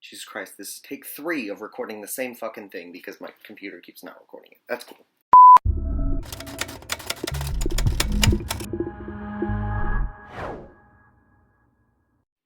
Jesus Christ, this is take 3 of recording the same fucking thing because my computer keeps not recording it. That's cool.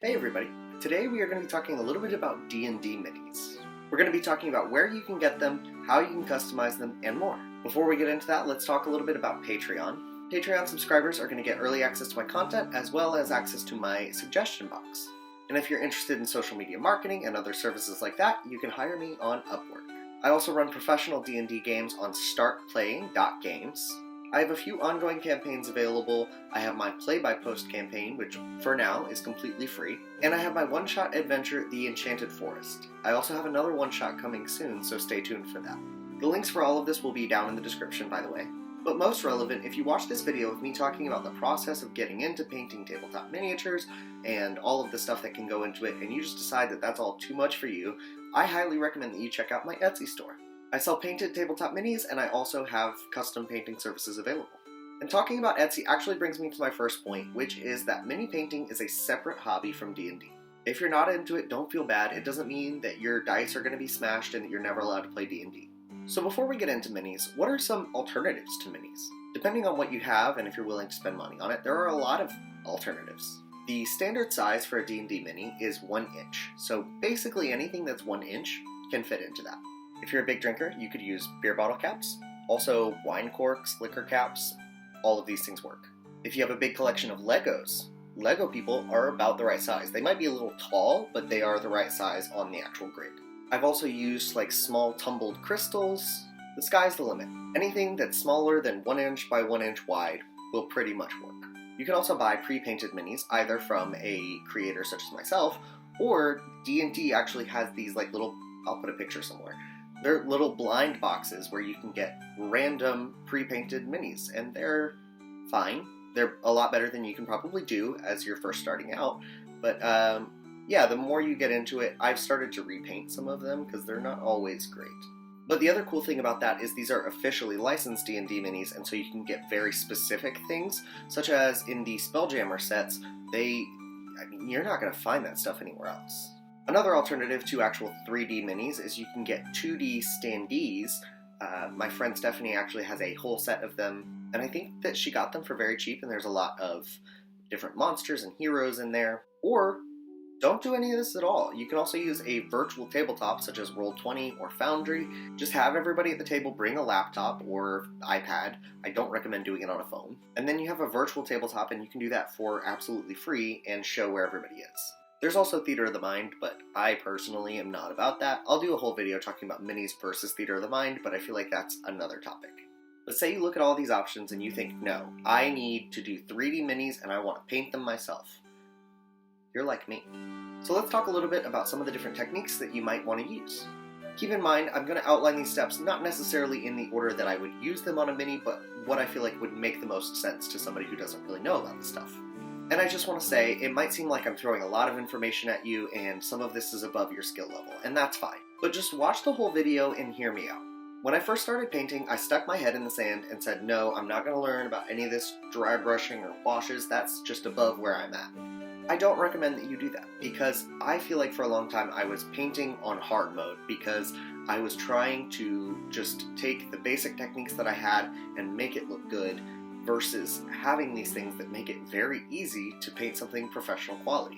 Hey everybody. Today we are going to be talking a little bit about D&D minis. We're going to be talking about where you can get them, how you can customize them, and more. Before we get into that, let's talk a little bit about Patreon. Patreon subscribers are going to get early access to my content as well as access to my suggestion box. And if you're interested in social media marketing and other services like that, you can hire me on Upwork. I also run professional D&D games on startplaying.games. I have a few ongoing campaigns available. I have my play-by-post campaign, which for now is completely free. And I have my one-shot adventure, The Enchanted Forest. I also have another one-shot coming soon, so stay tuned for that. The links for all of this will be down in the description, by the way. But most relevant, if you watch this video of me talking about the process of getting into painting tabletop miniatures and all of the stuff that can go into it, and you just decide that that's all too much for you, I highly recommend that you check out my Etsy store. I sell painted tabletop minis, and I also have custom painting services available. And talking about Etsy actually brings me to my first point, which is that mini painting is a separate hobby from D&D. If you're not into it, don't feel bad. It doesn't mean that your dice are going to be smashed and that you're never allowed to play D&D. So before we get into minis, what are some alternatives to minis? Depending on what you have and if you're willing to spend money on it, there are a lot of alternatives. The standard size for a D&D mini is 1 inch, so basically anything that's 1 inch can fit into that. If you're a big drinker, you could use beer bottle caps, also wine corks, liquor caps, all of these things work. If you have a big collection of Legos, Lego people are about the right size. They might be a little tall, but they are the right size on the actual grid. I've also used like small tumbled crystals. The sky's the limit. Anything that's smaller than 1 inch by 1 inch wide will pretty much work. You can also buy pre-painted minis, either from a creator such as myself, or D&D actually has these like little, I'll put a picture somewhere. They're little blind boxes where you can get random pre-painted minis, and they're fine. They're a lot better than you can probably do as you're first starting out, but yeah, the more you get into it, I've started to repaint some of them because they're not always great. But the other cool thing about that is these are officially licensed D&D minis, and so you can get very specific things, such as in the Spelljammer sets, you're not going to find that stuff anywhere else. Another alternative to actual 3D minis is you can get 2D standees. My friend Stephanie actually has a whole set of them, and I think that she got them for very cheap, and there's a lot of different monsters and heroes in there. Or don't do any of this at all. You can also use a virtual tabletop such as Roll20 or Foundry. Just have everybody at the table bring a laptop or iPad. I don't recommend doing it on a phone. And then you have a virtual tabletop, and you can do that for absolutely free and show where everybody is. There's also Theater of the Mind, but I personally am not about that. I'll do a whole video talking about minis versus Theater of the Mind, but I feel like that's another topic. But say you look at all these options and you think, no, I need to do 3D minis and I want to paint them myself. You're like me. So let's talk a little bit about some of the different techniques that you might want to use. Keep in mind, I'm going to outline these steps not necessarily in the order that I would use them on a mini, but what I feel like would make the most sense to somebody who doesn't really know about this stuff. And I just want to say, it might seem like I'm throwing a lot of information at you and some of this is above your skill level, and that's fine. But just watch the whole video and hear me out. When I first started painting, I stuck my head in the sand and said, no, I'm not going to learn about any of this dry brushing or washes, that's just above where I'm at. I don't recommend that you do that, because I feel like for a long time I was painting on hard mode because I was trying to just take the basic techniques that I had and make it look good, versus having these things that make it very easy to paint something professional quality.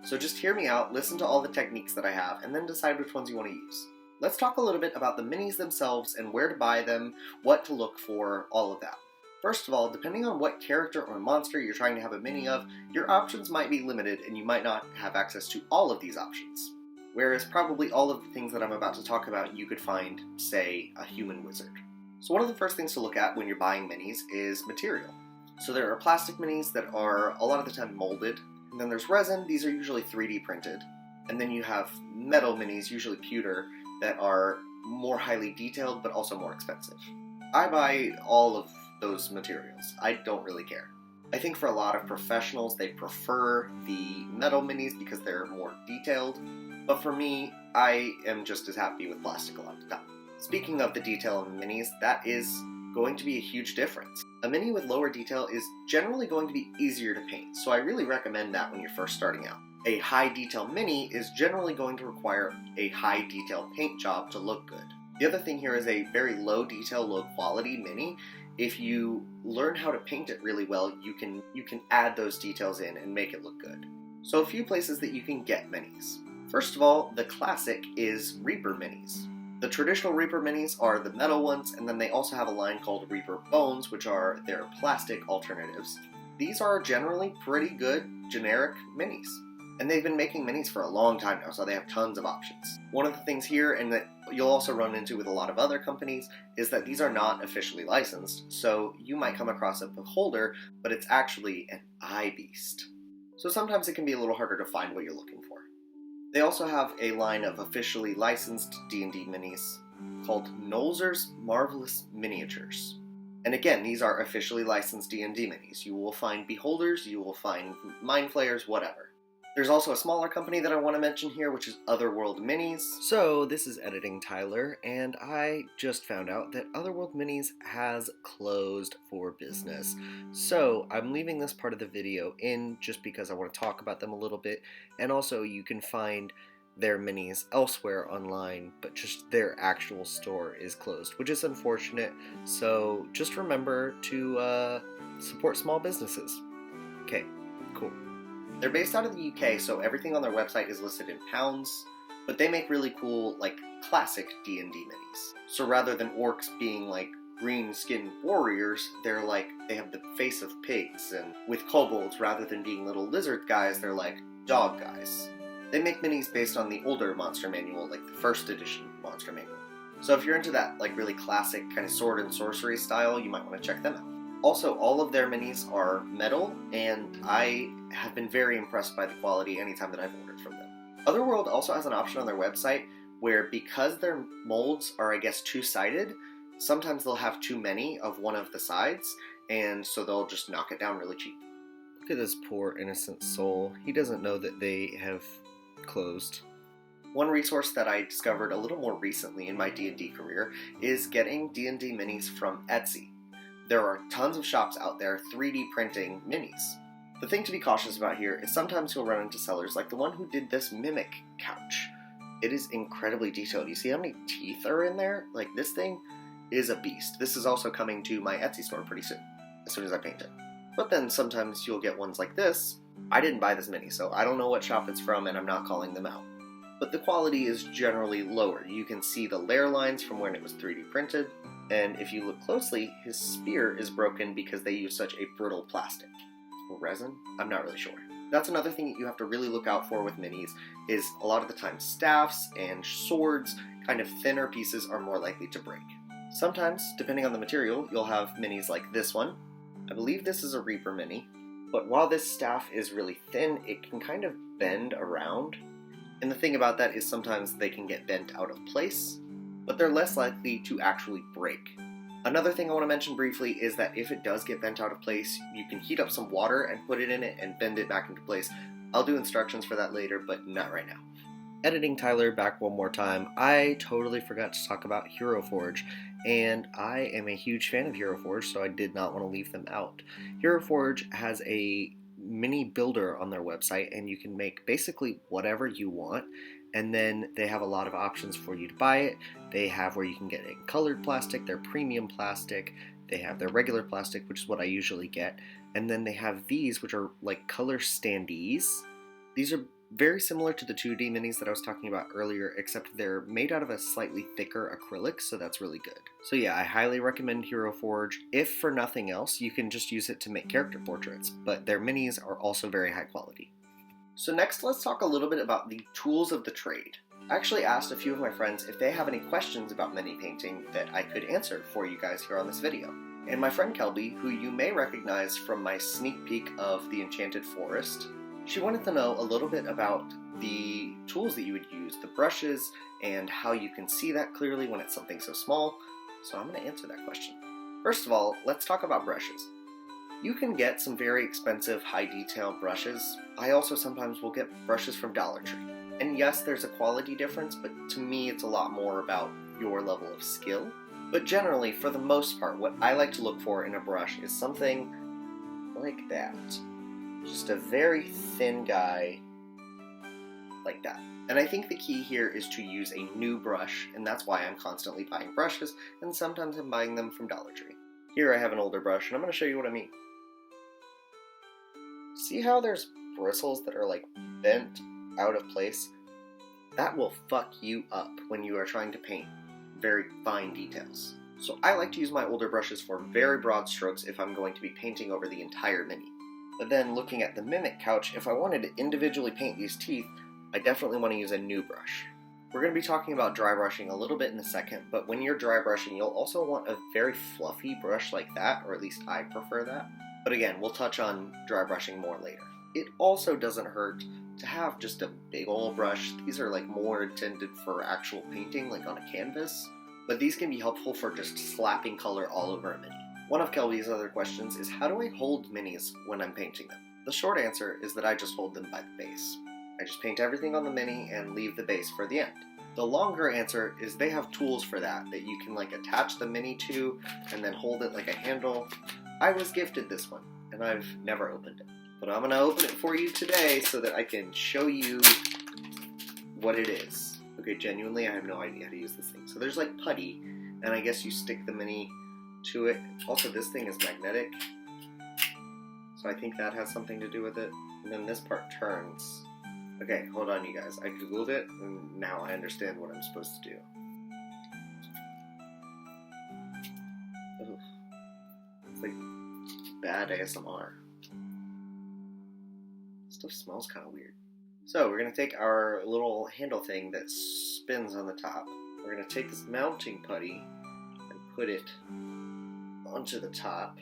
So just hear me out, listen to all the techniques that I have, and then decide which ones you want to use. Let's talk a little bit about the minis themselves and where to buy them, what to look for, all of that. First of all, depending on what character or monster you're trying to have a mini of, your options might be limited and you might not have access to all of these options. Whereas probably all of the things that I'm about to talk about you could find, say, a human wizard. So one of the first things to look at when you're buying minis is material. So there are plastic minis that are a lot of the time molded, and then there's resin, these are usually 3D printed, and then you have metal minis, usually pewter, that are more highly detailed but also more expensive. I buy all of those materials. I don't really care. I think for a lot of professionals they prefer the metal minis because they're more detailed, but for me, I am just as happy with plastic a lot of the time. Speaking of the detail in minis, that is going to be a huge difference. A mini with lower detail is generally going to be easier to paint, so I really recommend that when you're first starting out. A high detail mini is generally going to require a high detail paint job to look good. The other thing here is a very low detail, low quality mini. If you learn how to paint it really well, you can add those details in and make it look good. So a few places that you can get minis. First of all, the classic is Reaper minis. The traditional Reaper minis are the metal ones, and then they also have a line called Reaper Bones, which are their plastic alternatives. These are generally pretty good generic minis. And they've been making minis for a long time now, so they have tons of options. One of the things here, and that you'll also run into with a lot of other companies, is that these are not officially licensed, so you might come across a beholder, but it's actually an eye beast. So sometimes it can be a little harder to find what you're looking for. They also have a line of officially licensed D&D minis called Nolzur's Marvelous Miniatures. And again, these are officially licensed D&D minis. You will find beholders, you will find mind flayers, whatever. There's also a smaller company that I want to mention here, which is Otherworld Minis. So, this is Editing Tyler, and I just found out that Otherworld Minis has closed for business. So, I'm leaving this part of the video in just because I want to talk about them a little bit, and also you can find their minis elsewhere online, but just their actual store is closed, which is unfortunate. So, just remember to support small businesses. Okay, cool. They're based out of the UK, so everything on their website is listed in pounds, but they make really cool, like, classic D&D minis. So rather than orcs being, like, green-skinned warriors, they're like, they have the face of pigs, and with kobolds, rather than being little lizard guys, they're like dog guys. They make minis based on the older Monster Manual, like the first edition Monster Manual. So if you're into that, like, really classic kind of sword and sorcery style, you might want to check them out. Also, all of their minis are metal, and I have been very impressed by the quality anytime that I've ordered from them. Otherworld also has an option on their website where, because their molds are, I guess, two-sided, sometimes they'll have too many of one of the sides, and so they'll just knock it down really cheap. Look at this poor innocent soul. He doesn't know that they have closed. One resource that I discovered a little more recently in my D&D career is getting D&D minis from Etsy. There are tons of shops out there 3D printing minis. The thing to be cautious about here is sometimes you'll run into sellers like the one who did this mimic couch. It is incredibly detailed. You see how many teeth are in there? Like, this thing is a beast. This is also coming to my Etsy store pretty soon as I paint it. But then sometimes you'll get ones like this. I didn't buy this mini, so I don't know what shop it's from, and I'm not calling them out. But the quality is generally lower. You can see the layer lines from when it was 3D printed, and if you look closely, his spear is broken because they use such a brittle plastic. Or resin? I'm not really sure. That's another thing that you have to really look out for with minis, is a lot of the time staffs and swords, kind of thinner pieces, are more likely to break. Sometimes, depending on the material, you'll have minis like this one. I believe this is a Reaper mini, but while this staff is really thin, it can kind of bend around. And the thing about that is sometimes they can get bent out of place, but they're less likely to actually break. Another thing I want to mention briefly is that if it does get bent out of place, you can heat up some water and put it in it and bend it back into place. I'll do instructions for that later, but not right now. Editing Tyler back one more time. I totally forgot to talk about Hero Forge, and I am a huge fan of Hero Forge, so I did not want to leave them out. Hero Forge has a mini builder on their website, and you can make basically whatever you want, and then they have a lot of options for you to buy it. They have where you can get a colored plastic, their premium plastic, they have their regular plastic, which is what I usually get, and then they have these, which are like color standees. These are very similar to the 2D minis that I was talking about earlier, except they're made out of a slightly thicker acrylic, so that's really good. So yeah, I highly recommend Hero Forge. If for nothing else, you can just use it to make character portraits, but their minis are also very high quality. So next, let's talk a little bit about the tools of the trade. I actually asked a few of my friends if they have any questions about mini painting that I could answer for you guys here on this video. And my friend Kelby, who you may recognize from my sneak peek of the Enchanted Forest, she wanted to know a little bit about the tools that you would use, the brushes, and how you can see that clearly when it's something so small. So I'm going to answer that question. First of all, let's talk about brushes. You can get some very expensive high detail brushes. I also sometimes will get brushes from Dollar Tree. And yes, there's a quality difference, but to me it's a lot more about your level of skill. But generally, for the most part, what I like to look for in a brush is something like that. Just a very thin guy like that. And I think the key here is to use a new brush, and that's why I'm constantly buying brushes, and sometimes I'm buying them from Dollar Tree. Here I have an older brush, and I'm going to show you what I mean. See how there's bristles that are like bent out of place? That will fuck you up when you are trying to paint very fine details. So I like to use my older brushes for very broad strokes if I'm going to be painting over the entire mini. But then looking at the Mimic couch, if I wanted to individually paint these teeth, I definitely want to use a new brush. We're going to be talking about dry brushing a little bit in a second, but when you're dry brushing, you'll also want a very fluffy brush like that, or at least I prefer that. But again, we'll touch on dry brushing more later. It also doesn't hurt to have just a big old brush. These are like more intended for actual painting, like on a canvas, but these can be helpful for just slapping color all over a mini. One of Kelby's other questions is, how do I hold minis when I'm painting them? The short answer is that I just hold them by the base. I just paint everything on the mini and leave the base for the end. The longer answer is they have tools for that you can like attach the mini to and then hold it like a handle. I was gifted this one and I've never opened it, but I'm gonna open it for you today so that I can show you what it is. Okay, genuinely, I have no idea how to use this thing. So there's like putty, and I guess you stick the mini to it. Also, this thing is magnetic, so I think that has something to do with it. And then this part turns. Okay, hold on, you guys. I googled it, and now I understand what I'm supposed to do. Oof. It's like bad ASMR. Stuff smells kind of weird. So we're going to take our little handle thing that spins on the top. We're going to take this mounting putty and put it onto the top.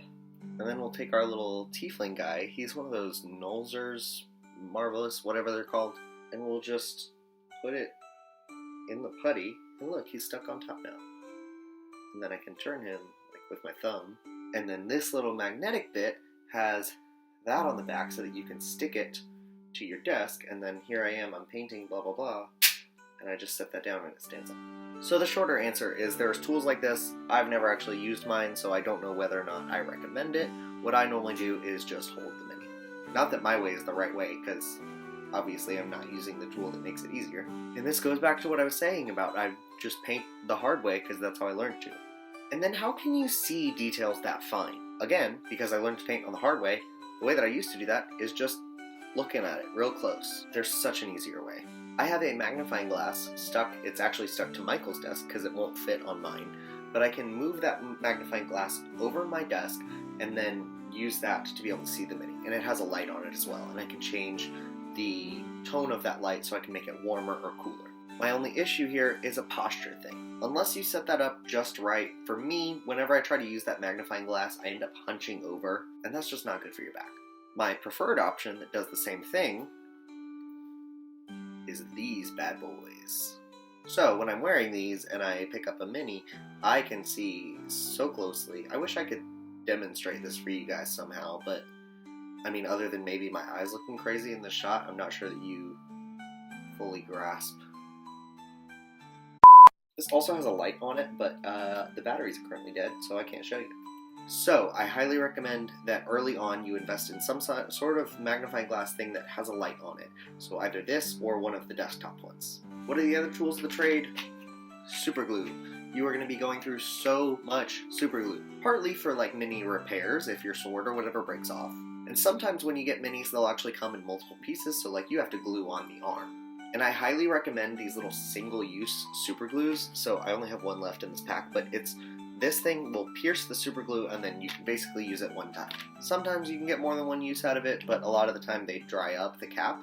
And then we'll take our little tiefling guy. He's one of those Nolzers, Marvelous, whatever they're called. And we'll just put it in the putty. And look, he's stuck on top now. And then I can turn him like with my thumb. And then this little magnetic bit has that on the back so that you can stick it to your desk, and then here I am, I'm painting, blah blah blah, and I just set that down and it stands up. So the shorter answer is there's tools like this. I've never actually used mine, so I don't know whether or not I recommend it. What I normally do is just hold the mini. Not that my way is the right way, because obviously I'm not using the tool that makes it easier. And this goes back to what I was saying about I just paint the hard way because that's how I learned to. And then how can you see details that fine? Again, because I learned to paint on the hard way, the way that I used to do that is just looking at it real close. There's such an easier way. I have a magnifying glass stuck, it's actually stuck to Michael's desk because it won't fit on mine, but I can move that magnifying glass over my desk and then use that to be able to see the mini. And it has a light on it as well, and I can change the tone of that light so I can make it warmer or cooler. My only issue here is a posture thing. Unless you set that up just right, for me, whenever I try to use that magnifying glass, I end up hunching over, and that's just not good for your back. My preferred option that does the same thing is these bad boys. So when I'm wearing these and I pick up a mini, I can see so closely. I wish I could demonstrate this for you guys somehow, but I mean, other than maybe my eyes looking crazy in the shot, I'm not sure that you fully grasp. This also has a light on it, but the batteries are currently dead, so I can't show you. So, I highly recommend that early on you invest in some sort of magnifying glass thing that has a light on it. So either this or one of the desktop ones. What are the other tools of the trade? Super glue. You are going to be going through so much super glue. Partly for like mini repairs if your sword or whatever breaks off. And sometimes when you get minis, they'll actually come in multiple pieces, so like you have to glue on the arm. And I highly recommend these little single-use super glues. So I only have one left in this pack, but this thing will pierce the super glue and then you can basically use it one time. Sometimes you can get more than one use out of it, but a lot of the time they dry up the cap.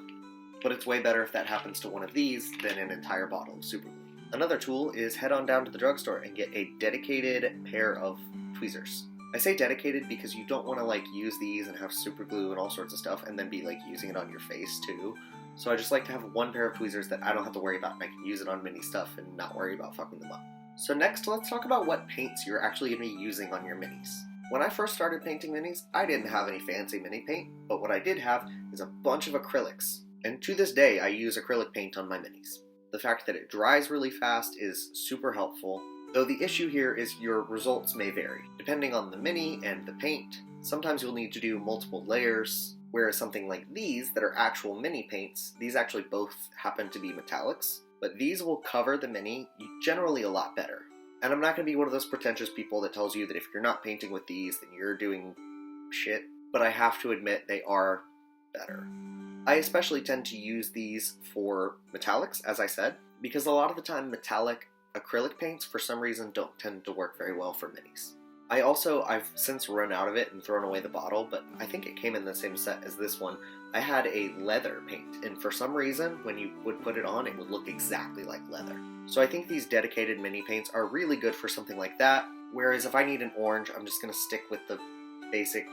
But it's way better if that happens to one of these than an entire bottle of super glue. Another tool is head on down to the drugstore and get a dedicated pair of tweezers. I say dedicated because you don't want to like use these and have super glue and all sorts of stuff and then be like using it on your face too. So I just like to have one pair of tweezers that I don't have to worry about and I can use it on mini stuff and not worry about fucking them up. So next, let's talk about what paints you're actually going to be using on your minis. When I first started painting minis, I didn't have any fancy mini paint, but what I did have is a bunch of acrylics. And to this day, I use acrylic paint on my minis. The fact that it dries really fast is super helpful, though the issue here is your results may vary. Depending on the mini and the paint, sometimes you'll need to do multiple layers, Whereas something like these that are actual mini paints, these actually both happen to be metallics, but these will cover the mini generally a lot better. And I'm not going to be one of those pretentious people that tells you that if you're not painting with these, then you're doing shit, but I have to admit they are better. I especially tend to use these for metallics, as I said, because a lot of the time metallic acrylic paints for some reason don't tend to work very well for minis. I've since run out of it and thrown away the bottle, but I think it came in the same set as this one. I had a leather paint, and for some reason, when you would put it on, it would look exactly like leather. So I think these dedicated mini paints are really good for something like that, whereas if I need an orange, I'm just going to stick with the basic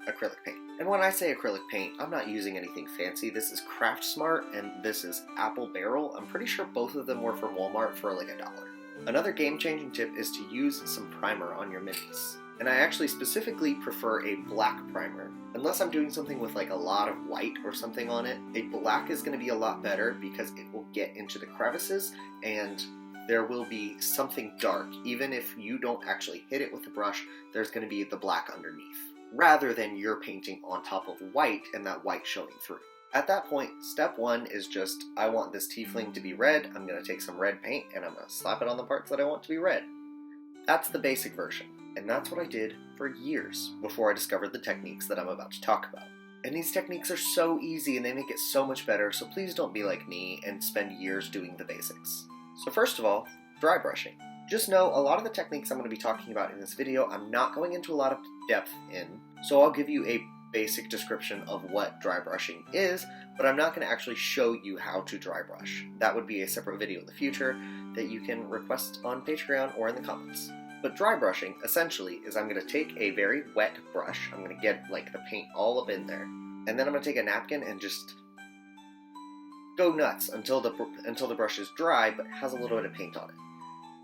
acrylic paint. And when I say acrylic paint, I'm not using anything fancy. This is Craft Smart, and this is Apple Barrel. I'm pretty sure both of them were from Walmart for like $1. Another game-changing tip is to use some primer on your minis. And I actually specifically prefer a black primer. Unless I'm doing something with like a lot of white or something on it, a black is going to be a lot better because it will get into the crevices and there will be something dark. Even if you don't actually hit it with the brush, there's going to be the black underneath, rather than you're painting on top of white and that white showing through. At that point, step one is just, I want this tiefling to be red, I'm going to take some red paint and I'm going to slap it on the parts that I want to be red. That's the basic version, and that's what I did for years before I discovered the techniques that I'm about to talk about. And these techniques are so easy and they make it so much better, so please don't be like me and spend years doing the basics. So first of all, dry brushing. Just know a lot of the techniques I'm going to be talking about in this video I'm not going into a lot of depth in, so I'll give you a basic description of what dry brushing is, but I'm not going to actually show you how to dry brush. That would be a separate video in the future that you can request on Patreon or in the comments. But dry brushing, essentially, is I'm going to take a very wet brush, I'm going to get like the paint all up in there, and then I'm going to take a napkin and just go nuts until the brush is dry but has a little bit of paint on it.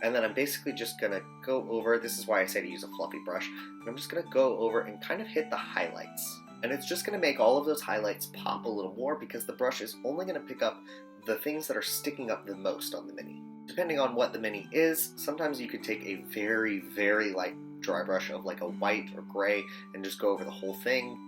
And then I'm basically just going to go over, this is why I say to use a fluffy brush, I'm just going to go over and kind of hit the highlights. And it's just going to make all of those highlights pop a little more because the brush is only going to pick up the things that are sticking up the most on the mini. Depending on what the mini is, sometimes you could take a very, very light dry brush of like a white or gray and just go over the whole thing.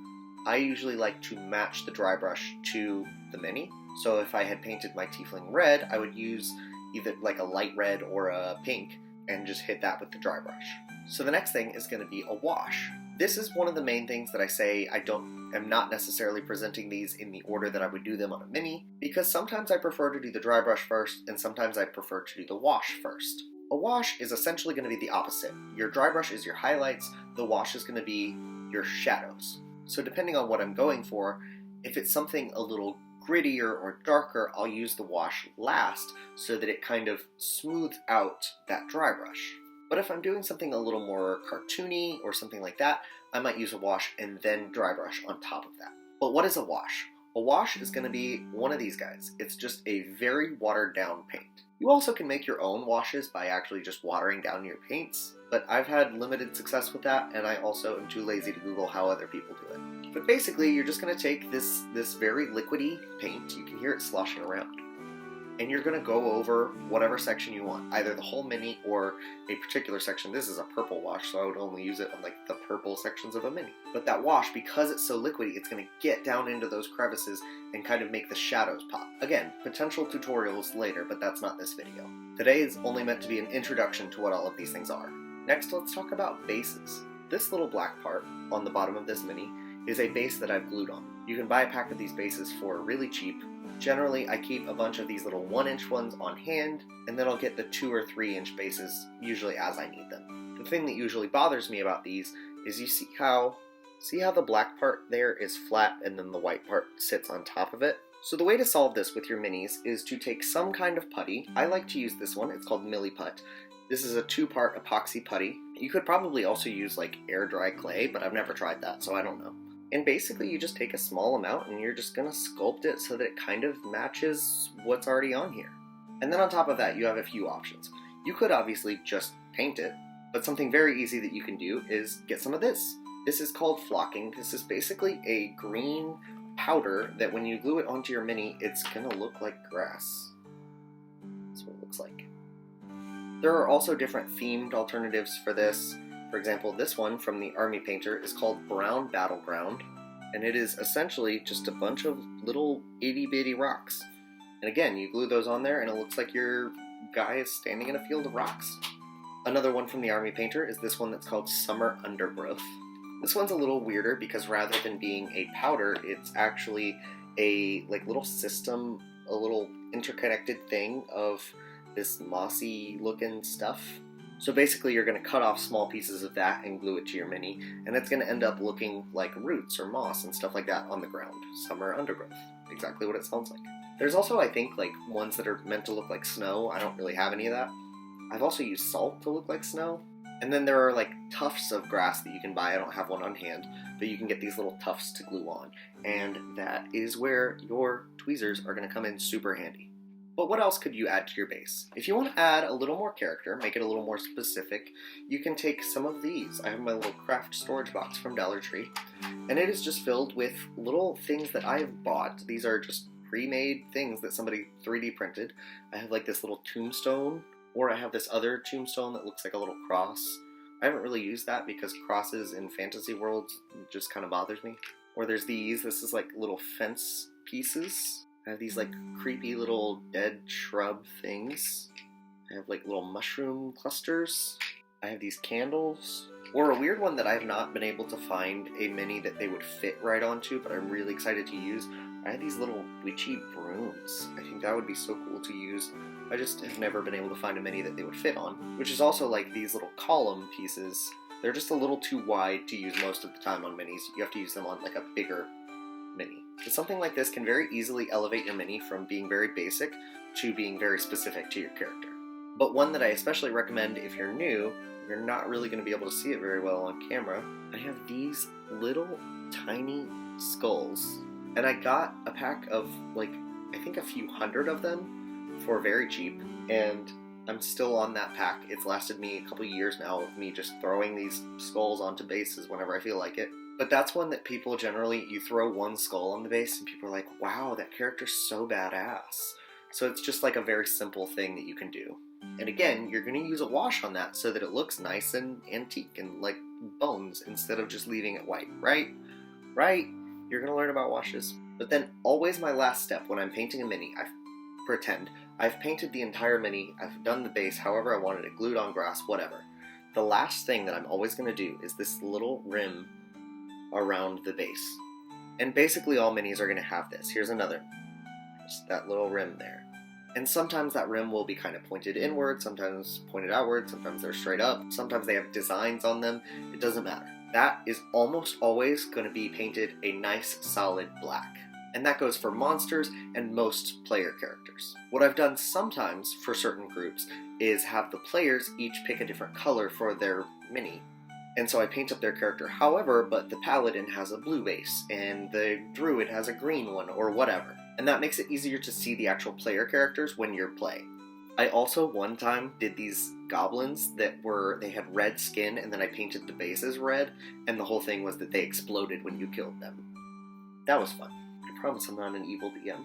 I usually like to match the dry brush to the mini. So if I had painted my tiefling red, I would use either like a light red or a pink and just hit that with the dry brush. So the next thing is going to be a wash. This is one of the main things that I say am not necessarily presenting these in the order that I would do them on a mini, because sometimes I prefer to do the dry brush first and sometimes I prefer to do the wash first. A wash is essentially going to be the opposite. Your dry brush is your highlights, the wash is going to be your shadows. So depending on what I'm going for, if it's something a little grittier or darker, I'll use the wash last so that it kind of smooths out that dry brush. But if I'm doing something a little more cartoony or something like that, I might use a wash and then dry brush on top of that. But what is a wash? A wash is going to be one of these guys. It's just a very watered down paint. You also can make your own washes by actually just watering down your paints, but I've had limited success with that, and I also am too lazy to Google how other people do it. But basically, you're just going to take this very liquidy paint, you can hear it sloshing around, and you're going to go over whatever section you want, either the whole mini or a particular section. This is a purple wash, so I would only use it on like the purple sections of a mini. But that wash, because it's so liquidy, it's going to get down into those crevices and kind of make the shadows pop. Again, potential tutorials later, but that's not this video. Today is only meant to be an introduction to what all of these things are. Next, let's talk about bases. This little black part on the bottom of this mini is a base that I've glued on. You can buy a pack of these bases for really cheap. Generally, I keep a bunch of these little 1-inch ones on hand, and then I'll get the 2 or 3-inch bases usually as I need them. The thing that usually bothers me about these is you see how the black part there is flat and then the white part sits on top of it? So the way to solve this with your minis is to take some kind of putty. I like to use this one, it's called Milliput. This is a 2-part epoxy putty. You could probably also use like air dry clay, but I've never tried that, so I don't know. And basically you just take a small amount and you're just going to sculpt it so that it kind of matches what's already on here. And then on top of that you have a few options. You could obviously just paint it, but something very easy that you can do is get some of this. This is called flocking. This is basically a green powder that when you glue it onto your mini, it's going to look like grass. That's what it looks like. There are also different themed alternatives for this. For example, this one from the Army Painter is called Brown Battleground. and it is essentially just a bunch of little itty-bitty rocks. And again, you glue those on there and it looks like your guy is standing in a field of rocks. Another one from the Army Painter is this one that's called Summer Undergrowth. This one's a little weirder because rather than being a powder, it's actually a little system, a little interconnected thing of this mossy looking stuff. So basically you're going to cut off small pieces of that and glue it to your mini, and it's going to end up looking like roots or moss and stuff like that on the ground. Summer undergrowth. Exactly what it sounds like. There's also, I think, ones that are meant to look like snow. I don't really have any of that. I've also used salt to look like snow. And then there are tufts of grass that you can buy. I don't have one on hand, but you can get these little tufts to glue on. And that is where your tweezers are going to come in super handy. But what else could you add to your base? If you want to add a little more character, make it a little more specific, you can take some of these. I have my little craft storage box from Dollar Tree, and it is just filled with little things that I have bought. These are just pre-made things that somebody 3D printed. I have this little tombstone, or I have this other tombstone that looks like a little cross. I haven't really used that because crosses in fantasy worlds just kind of bothers me. Or there's these. This is little fence pieces. I have these creepy little dead shrub things. I have little mushroom clusters. I have these candles. Or a weird one that I have not been able to find a mini that they would fit right onto, but I'm really excited to use. I have these little witchy brooms. I think that would be so cool to use. I just have never been able to find a mini that they would fit on, which is also these little column pieces. They're just a little too wide to use most of the time on minis. You have to use them on a bigger mini. But something like this can very easily elevate your mini from being very basic to being very specific to your character. But one that I especially recommend if you're new, you're not really going to be able to see it very well on camera. I have these little tiny skulls, and I got a pack of I think a few hundred of them for very cheap, and I'm still on that pack. It's lasted me a couple years now of me just throwing these skulls onto bases whenever I feel like it. But that's one that people generally, you throw one skull on the base and people are like, wow, that character's so badass. So it's just a very simple thing that you can do. And again, you're going to use a wash on that so that it looks nice and antique and like bones instead of just leaving it white, right? Right? You're going to learn about washes. But then always my last step when I'm painting a mini, I've painted the entire mini, I've done the base however I wanted it, glued on grass, whatever. The last thing that I'm always going to do is this little rim around the base. And basically all minis are going to have this. Here's another. Just that little rim there. And sometimes that rim will be kind of pointed inward, sometimes pointed outward, sometimes they're straight up, sometimes they have designs on them. It doesn't matter. That is almost always going to be painted a nice solid black. And that goes for monsters and most player characters. What I've done sometimes for certain groups is have the players each pick a different color for their mini. And so I paint up their character however, but the paladin has a blue base and the druid has a green one or whatever. And that makes it easier to see the actual player characters when you're playing. I also one time did these goblins that they had red skin and then I painted the bases red and the whole thing was that they exploded when you killed them. That was fun. I promise I'm not an evil DM.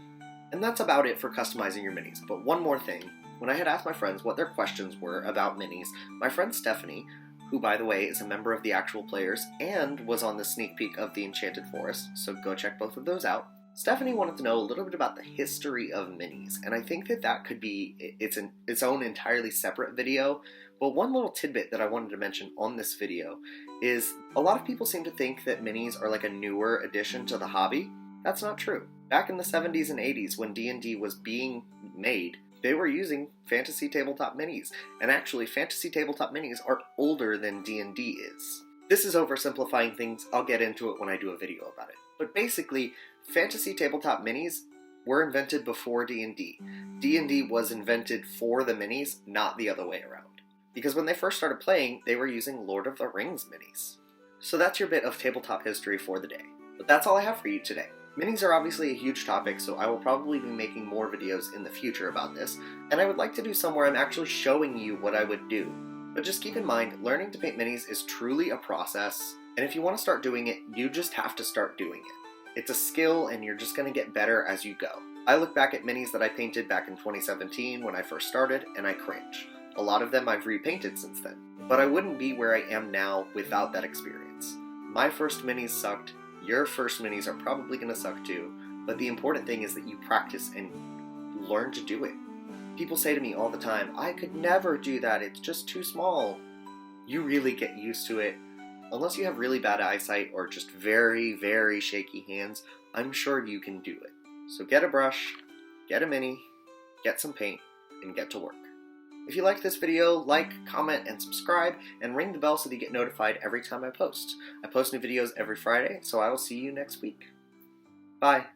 And that's about it for customizing your minis. But one more thing. When I had asked my friends what their questions were about minis, my friend Stephanie, who by the way is a member of the actual players and was on the sneak peek of the Enchanted Forest, so go check both of those out. Stephanie wanted to know a little bit about the history of minis, and I think that could be its own entirely separate video, but one little tidbit that I wanted to mention on this video is a lot of people seem to think that minis are like a newer addition to the hobby. That's not true. Back in the 70s and 80s when D&D was being made, they were using fantasy tabletop minis, and actually fantasy tabletop minis are older than D&D is. This is oversimplifying things, I'll get into it when I do a video about it. But basically, fantasy tabletop minis were invented before D&D. D&D was invented for the minis, not the other way around. Because when they first started playing, they were using Lord of the Rings minis. So that's your bit of tabletop history for the day. But that's all I have for you today. Minis are obviously a huge topic, so I will probably be making more videos in the future about this, and I would like to do some where I'm actually showing you what I would do. But just keep in mind, learning to paint minis is truly a process, and if you want to start doing it, you just have to start doing it. It's a skill, and you're just going to get better as you go. I look back at minis that I painted back in 2017 when I first started, and I cringe. A lot of them I've repainted since then, but I wouldn't be where I am now without that experience. My first minis sucked. Your first minis are probably going to suck too, but the important thing is that you practice and learn to do it. People say to me all the time, I could never do that, it's just too small. You really get used to it. Unless you have really bad eyesight or just very, very shaky hands, I'm sure you can do it. So get a brush, get a mini, get some paint, and get to work. If you liked this video, like, comment, and subscribe, and ring the bell so that you get notified every time I post. I post new videos every Friday, so I will see you next week. Bye!